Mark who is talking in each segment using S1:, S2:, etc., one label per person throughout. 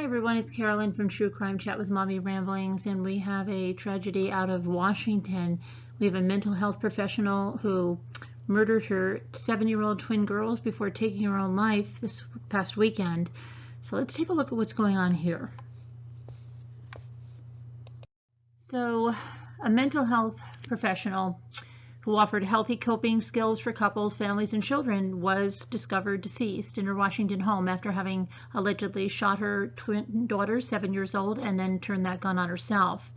S1: Hi everyone, it's Carolyn from True Crime Chat with Mommy Ramblings, and we have a tragedy out of Washington. We have a mental health professional who murdered her 7-year-old twin girls before taking her own life this past weekend. So let's take a look at what's going on here. So a mental health professional who offered healthy coping skills for couples, families, and children was discovered deceased in her Washington home after having allegedly shot her twin daughter, 7 years old, and then turned that gun on herself.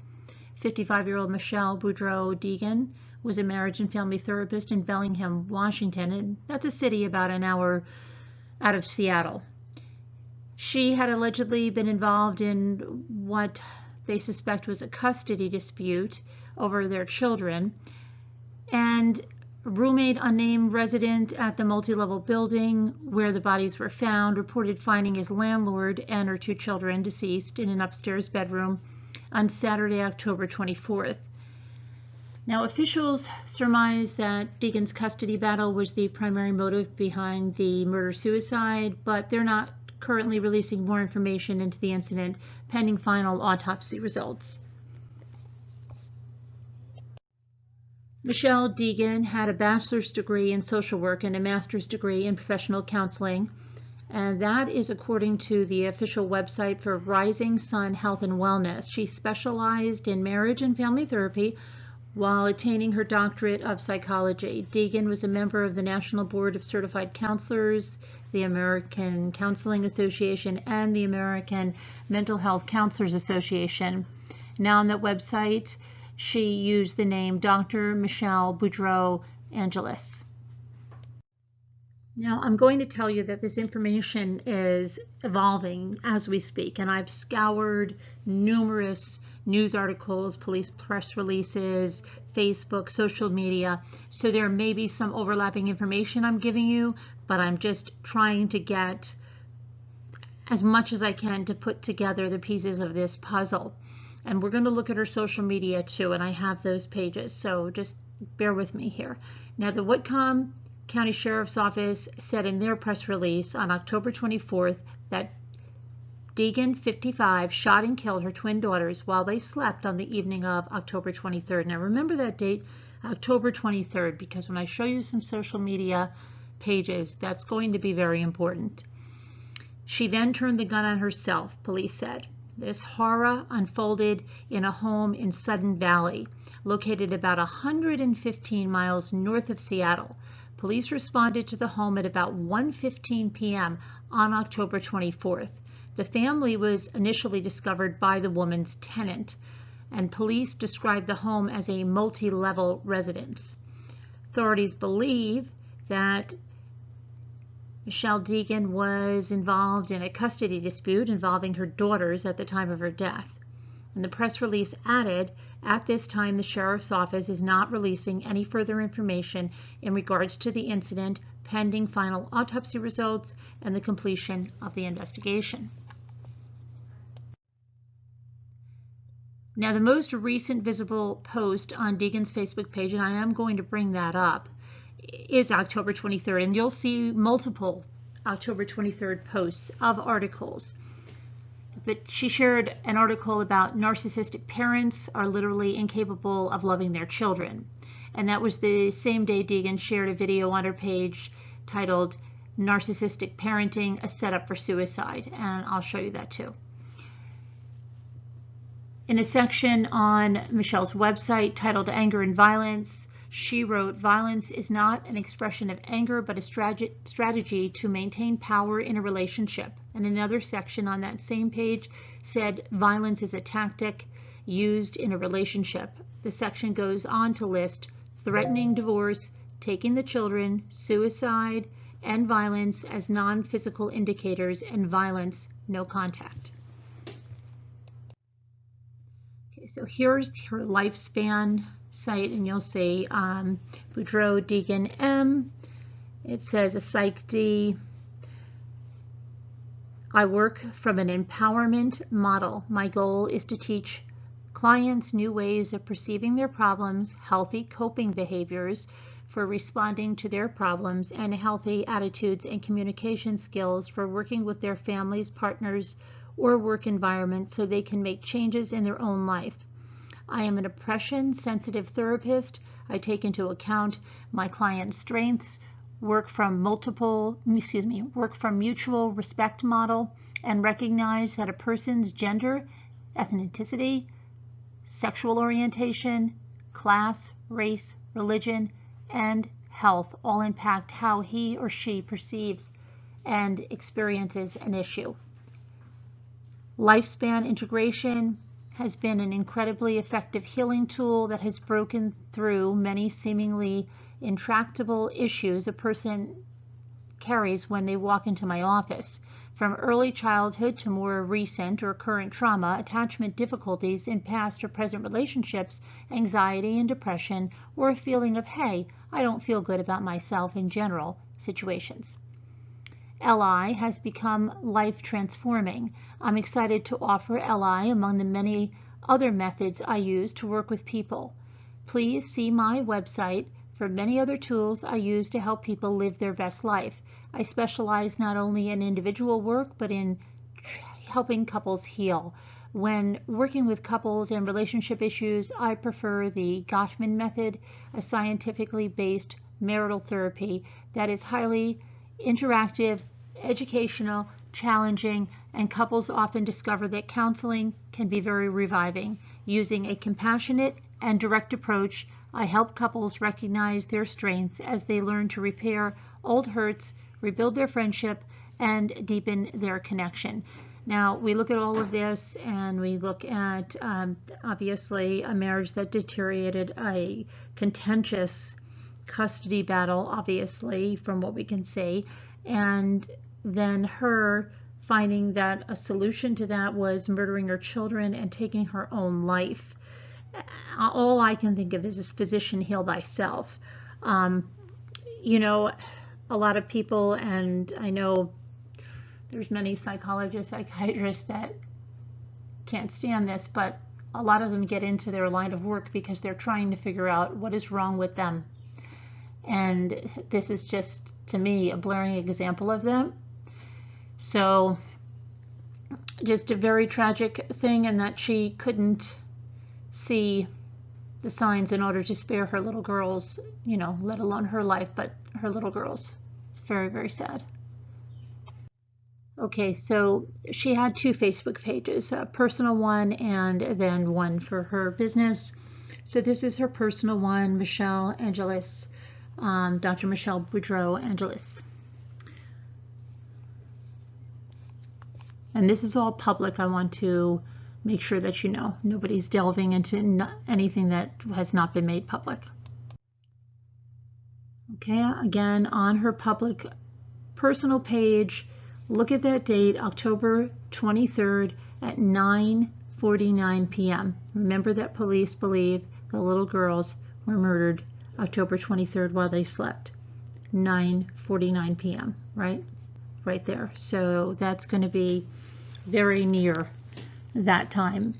S1: 55-year-old Michele Boudreau Deegan was a marriage and family therapist in Bellingham, Washington, and that's a city about an hour out of Seattle. She had allegedly been involved in what they suspect was a custody dispute over their children, and a roommate, unnamed resident at the multi-level building where the bodies were found, reported finding his landlord and her 2 children deceased in an upstairs bedroom on Saturday, October 24th. Now, officials surmise that Deegan's custody battle was the primary motive behind the murder-suicide, but they're not currently releasing more information into the incident pending final autopsy results. Michele Deegan had a bachelor's degree in social work and a master's degree in professional counseling, and that is according to the official website for Rising Sun Health and Wellness. She specialized in marriage and family therapy while attaining her doctorate of psychology. Deegan was a member of the National Board of Certified Counselors, the American Counseling Association, and the American Mental Health Counselors Association. Now on that website, she used the name Dr. Michele Boudreau Angelis. Now, I'm going to tell you that this information is evolving as we speak, and I've scoured numerous news articles, police press releases, Facebook, social media, so there may be some overlapping information I'm giving you, but I'm just trying to get as much as I can to put together the pieces of this puzzle. And we're going to look at her social media too, and I have those pages, so just bear with me here. Now, the Whitcomb County Sheriff's Office said in their press release on October 24th that Deegan, 55, shot and killed her twin daughters while they slept on the evening of October 23rd. Now, remember that date, October 23rd, because when I show you some social media pages, that's going to be very important. She then turned the gun on herself, police said. This horror unfolded in a home in Sudden Valley, located about 115 miles north of Seattle. Police responded to the home at about 1:15 p.m. on October 24th. The family was initially discovered by the woman's tenant, and police described the home as a multi-level residence. Authorities believe that Michele Deegan was involved in a custody dispute involving her daughters at the time of her death. And the press release added, at this time, the sheriff's office is not releasing any further information in regards to the incident, pending final autopsy results and the completion of the investigation. Now, the most recent visible post on Deegan's Facebook page, and I am going to bring that up, is October 23rd, and you'll see multiple October 23rd posts of articles. But she shared an article about narcissistic parents are literally incapable of loving their children. And that was the same day Deegan shared a video on her page titled Narcissistic Parenting, a Setup for Suicide. And I'll show you that too. In a section on Michele's website titled Anger and Violence, she wrote, violence is not an expression of anger, but a strategy to maintain power in a relationship. And another section on that same page said, violence is a tactic used in a relationship. The section goes on to list threatening divorce, taking the children, suicide, and violence as non-physical indicators, and violence, no contact. Okay, so here's her lifespan site, and you'll see Boudreau Deegan M. It says a Psych D. I work from an empowerment model. My goal is to teach clients new ways of perceiving their problems, healthy coping behaviors for responding to their problems, and healthy attitudes and communication skills for working with their families, partners, or work environment so they can make changes in their own life. I am an oppression-sensitive therapist. I take into account my client's strengths, work from mutual respect model, and recognize that a person's gender, ethnicity, sexual orientation, class, race, religion, and health all impact how he or she perceives and experiences an issue. Lifespan integration has been an incredibly effective healing tool that has broken through many seemingly intractable issues a person carries when they walk into my office. From early childhood to more recent or current trauma, attachment difficulties in past or present relationships, anxiety and depression, or a feeling of, hey, I don't feel good about myself in general situations. LI has become life transforming. I'm excited to offer LI among the many other methods I use to work with people. Please see my website for many other tools I use to help people live their best life. I specialize not only in individual work, but in helping couples heal. When working with couples and relationship issues, I prefer the Gottman method, a scientifically based marital therapy that is highly interactive, educational, challenging, and couples often discover that counseling can be very reviving. Using a compassionate and direct approach, I help couples recognize their strengths as they learn to repair old hurts, rebuild their friendship, and deepen their connection. Now, we look at all of this and we look at, obviously, a marriage that deteriorated, a contentious custody battle, obviously, from what we can see, and then her finding that a solution to that was murdering her children and taking her own life. All I can think of is physician heal thyself. You know, a lot of people, and I know there's many psychologists, psychiatrists that can't stand this, but a lot of them get into their line of work because they're trying to figure out what is wrong with them. And this is just, to me, a blaring example of that. So just a very tragic thing, and that she couldn't see the signs in order to spare her little girls, you know, let alone her life, but her little girls. It's very, very sad. Okay, so she had two Facebook pages, a personal one and then one for her business. So this is her personal one, Michele Angelis, Dr. Michele Boudreau Angelis. And this is all public. I want to make sure that you know nobody's delving into anything that has not been made public. Okay, again, on her public personal page, look at that date, October 23rd at 9:49 p.m. Remember that police believe the little girls were murdered October 23rd while they slept. 9:49 p.m., right? Right there. So that's going to be very near that time.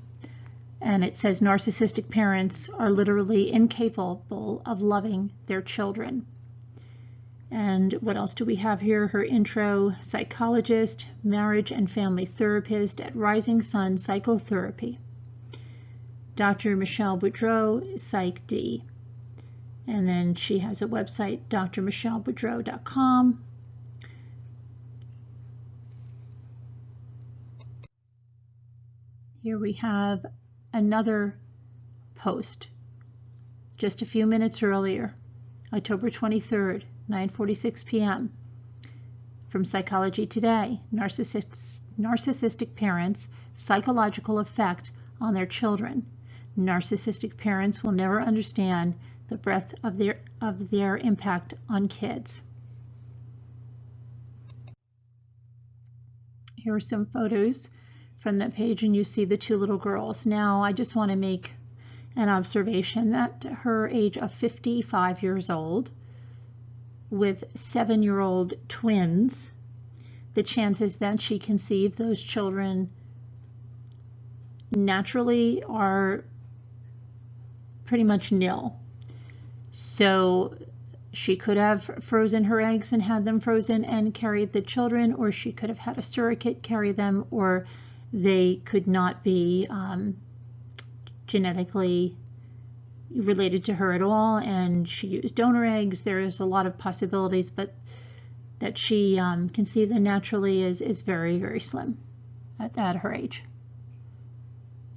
S1: And it says narcissistic parents are literally incapable of loving their children. And what else do we have here? Her intro, psychologist, marriage and family therapist at Rising Sun Psychotherapy. Dr. Michele Boudreau, Psych D. And then she has a website, drmicheleboudreau.com. Here we have another post just a few minutes earlier, October 23rd, 9:46 p.m. from Psychology Today, narcissistic parents' psychological effect on their children. Narcissistic parents will never understand the breadth of their impact on kids. Here are some photos from that page, and you see the two little girls. Now, I just want to make an observation that her age of 55 years old with 7-year-old twins, the chances that she conceived those children naturally are pretty much nil. So she could have frozen her eggs and had them frozen and carried the children, or she could have had a surrogate carry them, or they could not be genetically related to her at all, and she used donor eggs. There's a lot of possibilities, but that she conceived them naturally is very, very slim at her age.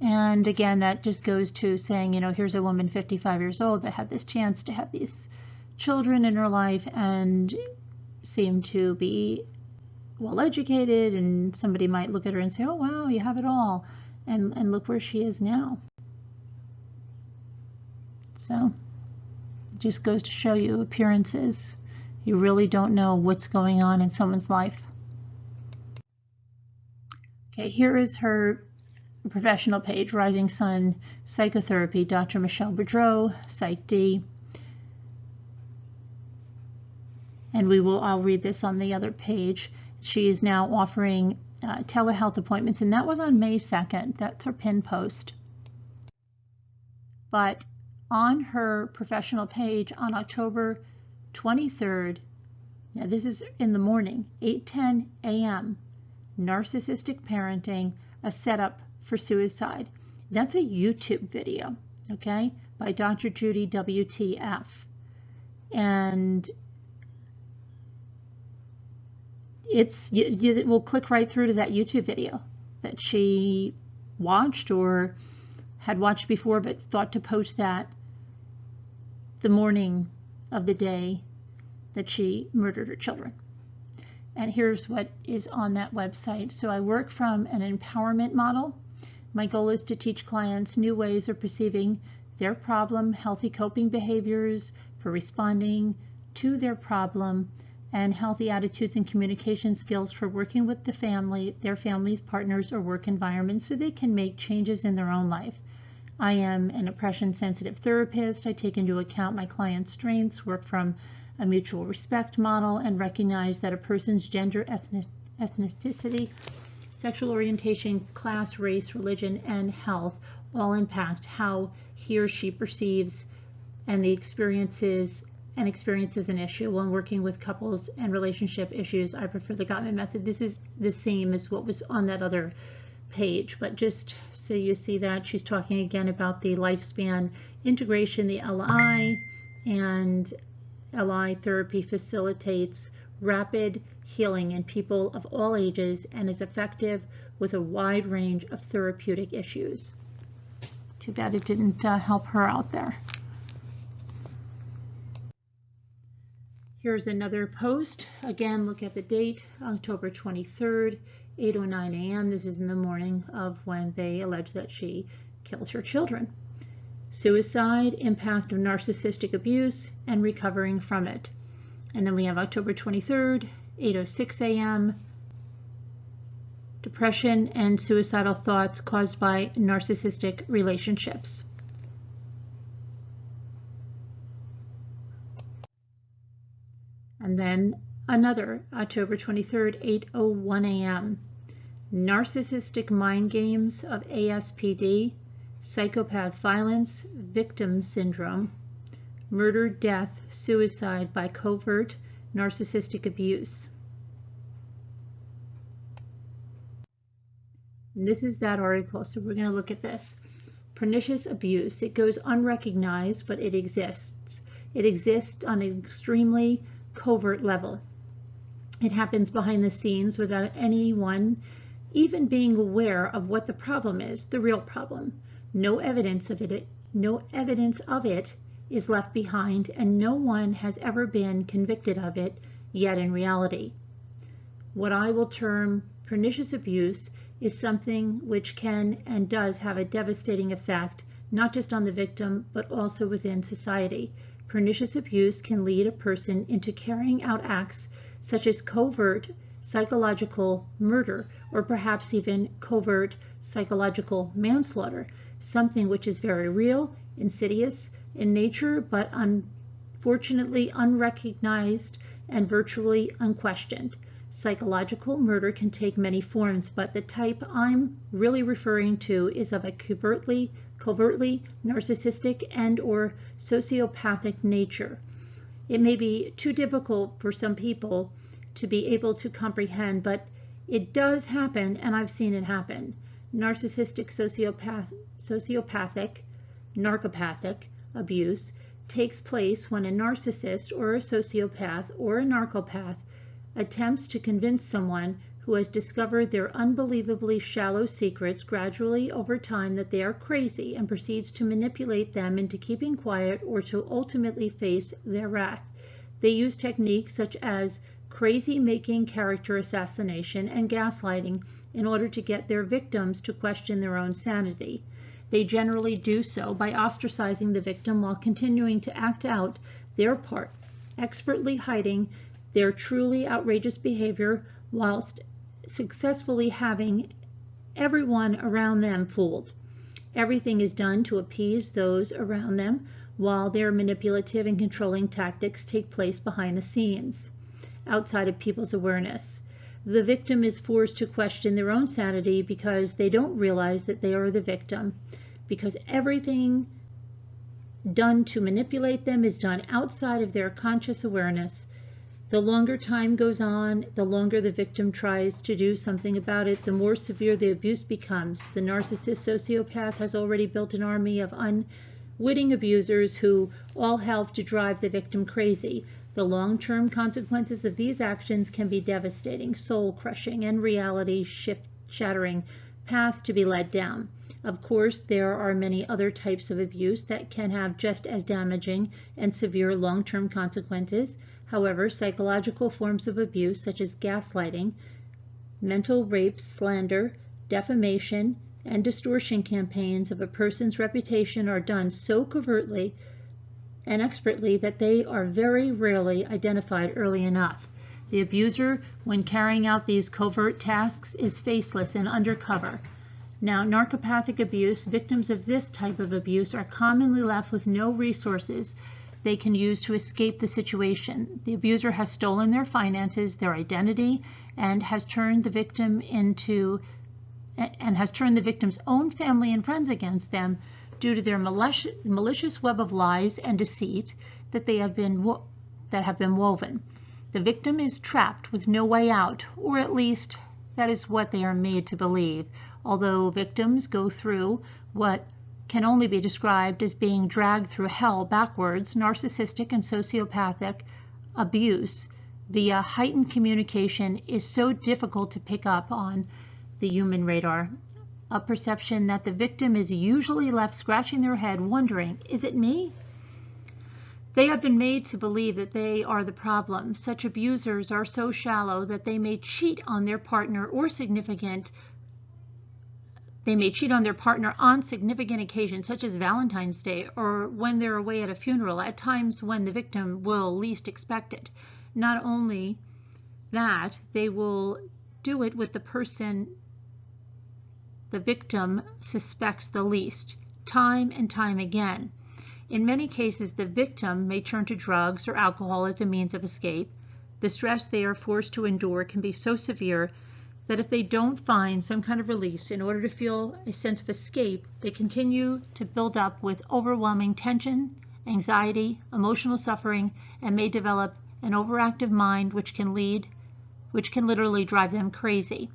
S1: And again, that just goes to saying, you know, here's a woman 55 years old that had this chance to have these children in her life and seemed to be well educated, and somebody might look at her and say, oh wow, you have it all, and look where she is now. So it just goes to show you, appearances, you really don't know what's going on in someone's life. Okay, here is her professional page, Rising Sun Psychotherapy, Dr. Michele Boudreau, Psych D. And I'll read this on the other page. She is now offering telehealth appointments, and that was on May 2nd. That's her pin post. But on her professional page on October 23rd, now this is in the morning, 8:10 a.m., narcissistic parenting, a setup for suicide. That's a YouTube video, okay, by Dr. Judy WTF. And we'll click right through to that YouTube video that she watched or had watched before, but thought to post that the morning of the day that she murdered her children. And here's what is on that website. So I work from an empowerment model. My goal is to teach clients new ways of perceiving their problem, healthy coping behaviors for responding to their problem, and healthy attitudes and communication skills for working with the family, their families, partners, or work environment so they can make changes in their own life. I am an oppression-sensitive therapist. I take into account my clients' strengths, work from a mutual respect model, and recognize that a person's gender, ethnicity, sexual orientation, class, race, religion, and health all impact how he or she perceives and experiences an issue. When working with couples and relationship issues, I prefer the Gottman method. This is the same as what was on that other page, but just so you see that she's talking again about the lifespan integration, the LI, and LI therapy facilitates rapid healing in people of all ages and is effective with a wide range of therapeutic issues. Too bad it didn't help her out there. Here's another post. Again, look at the date, October 23rd, 8:09 a.m. This is in the morning of when they allege that she killed her children. Suicide, impact of narcissistic abuse, and recovering from it. And then we have October 23rd, 8:06 a.m. Depression and suicidal thoughts caused by narcissistic relationships. And then another, October 23rd, 8:01 a.m. Narcissistic mind games of ASPD, psychopath violence, victim syndrome, murder, death, suicide by covert narcissistic abuse. And this is that article, so we're going to look at this. Pernicious abuse. It goes unrecognized, but it exists. It exists on an extremely covert level. It happens behind the scenes without anyone even being aware of what the problem is, the real problem. No evidence of it is left behind, and no one has ever been convicted of it yet in reality. What I will term pernicious abuse is something which can and does have a devastating effect, not just on the victim, but also within society. Pernicious abuse can lead a person into carrying out acts such as covert psychological murder, or perhaps even covert psychological manslaughter, something which is very real, insidious in nature, but unfortunately unrecognized and virtually unquestioned. Psychological murder can take many forms, but the type I'm really referring to is of a covertly narcissistic and or sociopathic nature. It may be too difficult for some people to be able to comprehend, but it does happen, and I've seen it happen. Narcissistic sociopathic, narcopathic abuse takes place when a narcissist or a sociopath or a narcopath attempts to convince someone who has discovered their unbelievably shallow secrets gradually over time that they are crazy and proceeds to manipulate them into keeping quiet or to ultimately face their wrath. They use techniques such as crazy-making character assassination and gaslighting in order to get their victims to question their own sanity. They generally do so by ostracizing the victim while continuing to act out their part, expertly hiding their truly outrageous behavior whilst successfully having everyone around them fooled. Everything is done to appease those around them while their manipulative and controlling tactics take place behind the scenes, outside of people's awareness. The victim is forced to question their own sanity because they don't realize that they are the victim, because everything done to manipulate them is done outside of their conscious awareness. The longer time goes on, the longer the victim tries to do something about it, the more severe the abuse becomes. The narcissist sociopath has already built an army of unwitting abusers who all help to drive the victim crazy. The long-term consequences of these actions can be devastating, soul-crushing, and reality-shattering path to be led down. Of course, there are many other types of abuse that can have just as damaging and severe long-term consequences. However, psychological forms of abuse such as gaslighting, mental rape, slander, defamation, and distortion campaigns of a person's reputation are done so covertly and expertly that they are very rarely identified early enough. The abuser, when carrying out these covert tasks, is faceless and undercover. Now, narcopathic abuse, victims of this type of abuse are commonly left with no resources they can use to escape the situation. The abuser has stolen their finances, their identity, and has turned the victim's own family and friends against them due to their malicious web of lies and deceit that have been woven. The victim is trapped with no way out, or at least that is what they are made to believe. Although victims go through what can only be described as being dragged through hell backwards, narcissistic and sociopathic abuse via heightened communication is so difficult to pick up on the human radar. A perception that the victim is usually left scratching their head wondering, is it me? They have been made to believe that they are the problem. Such abusers are so shallow that they may cheat on their partner on significant occasions such as Valentine's Day or when they're away at a funeral, at times when the victim will least expect it. Not only that, they will do it with the person the victim suspects the least, time and time again. In many cases, the victim may turn to drugs or alcohol as a means of escape. The stress they are forced to endure can be so severe that if they don't find some kind of release in order to feel a sense of escape, they continue to build up with overwhelming tension, anxiety, emotional suffering, and may develop an overactive mind which can literally drive them crazy.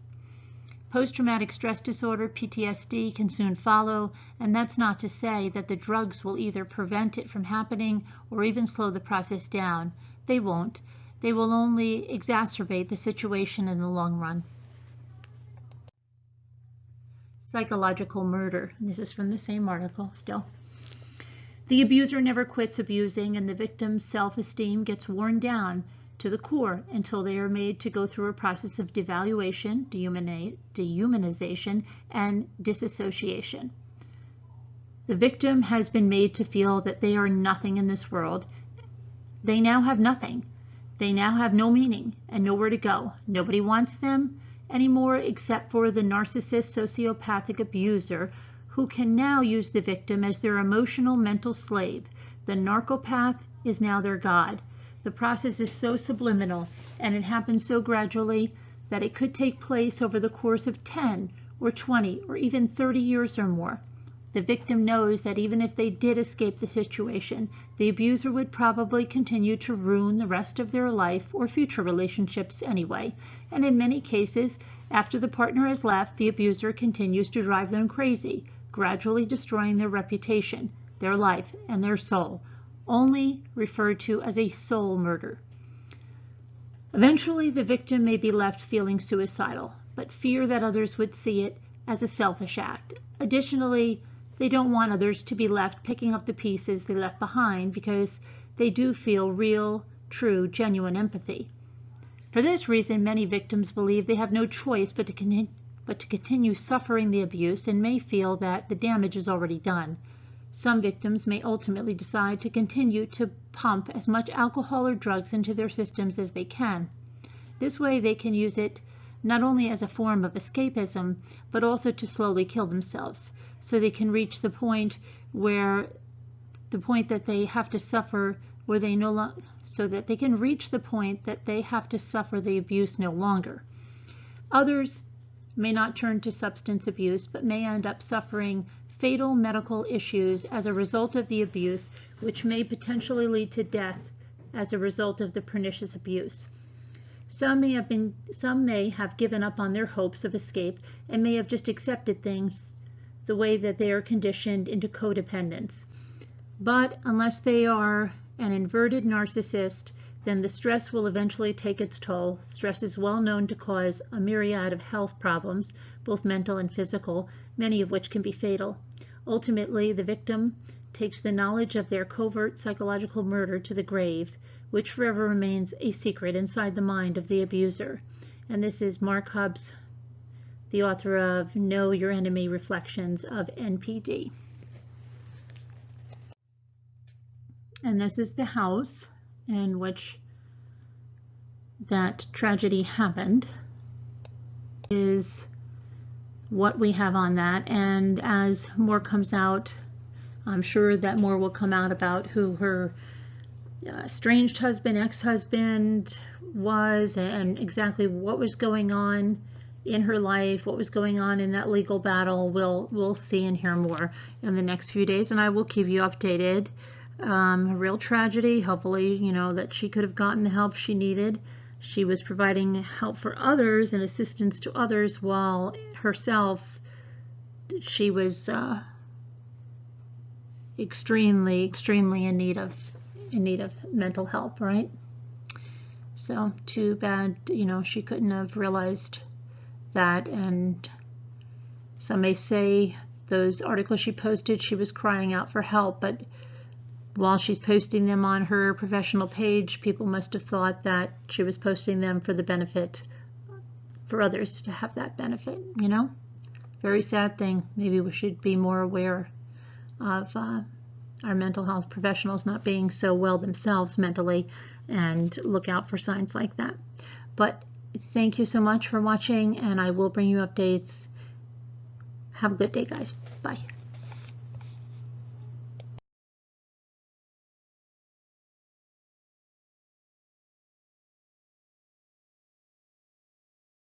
S1: Post-traumatic stress disorder, PTSD, can soon follow, and that's not to say that the drugs will either prevent it from happening or even slow the process down. They won't. They will only exacerbate the situation in the long run. Psychological murder. This is from the same article still. The abuser never quits abusing, and the victim's self-esteem gets worn down to the core until they are made to go through a process of devaluation, dehumanization, and disassociation. The victim has been made to feel that they are nothing in this world. They now have nothing. They now have no meaning and nowhere to go. Nobody wants them anymore except for the narcissist sociopathic abuser who can now use the victim as their emotional mental slave. The narcopath is now their god. The process is so subliminal and it happens so gradually that it could take place over the course of 10 or 20 or even 30 years or more. The victim knows that even if they did escape the situation, the abuser would probably continue to ruin the rest of their life or future relationships anyway. And in many cases, after the partner has left, the abuser continues to drive them crazy, gradually destroying their reputation, their life, and their soul, only referred to as a soul murder. Eventually, the victim may be left feeling suicidal, but fear that others would see it as a selfish act. Additionally, they don't want others to be left picking up the pieces they left behind because they do feel real, true, genuine empathy. For this reason, many victims believe they have no choice but to continue suffering the abuse and may feel that the damage is already done. Some victims may ultimately decide to continue to pump as much alcohol or drugs into their systems as they can. This way they can use it not only as a form of escapism, but also to slowly kill themselves, so they can reach the point that they have to suffer the abuse no longer. Others may not turn to substance abuse, but may end up suffering fatal medical issues as a result of the abuse, which may potentially lead to death as a result of the pernicious abuse. Some may have given up on their hopes of escape and may have just accepted things the way that they are conditioned into codependence. But unless they are an inverted narcissist, then the stress will eventually take its toll. Stress is well known to cause a myriad of health problems, both mental and physical, many of which can be fatal. Ultimately, the victim takes the knowledge of their covert psychological murder to the grave, which forever remains a secret inside the mind of the abuser. And this is Mark Hubbs, the author of Know Your Enemy: Reflections of NPD. And this is the house in which that tragedy happened, is what we have on that. And as more comes out, I'm sure that more will come out about who her estranged husband, ex-husband was, and exactly what was going on in her life, what was going on in that legal battle. We'll see and hear more in the next few days, and I will keep you updated. A real tragedy. Hopefully, that she could have gotten the help she needed. She was providing help for others and assistance to others, while herself, she was extremely in need of mental help, right? So too bad, she couldn't have realized that. And some may say those articles she posted, she was crying out for help, but while she's posting them on her professional page, people must have thought that she was posting them for the benefit, for others to have that benefit, Very sad thing. Maybe we should be more aware of our mental health professionals not being so well themselves mentally, and look out for signs like that. But thank you so much for watching, and I will bring you updates. Have a good day, guys. Bye.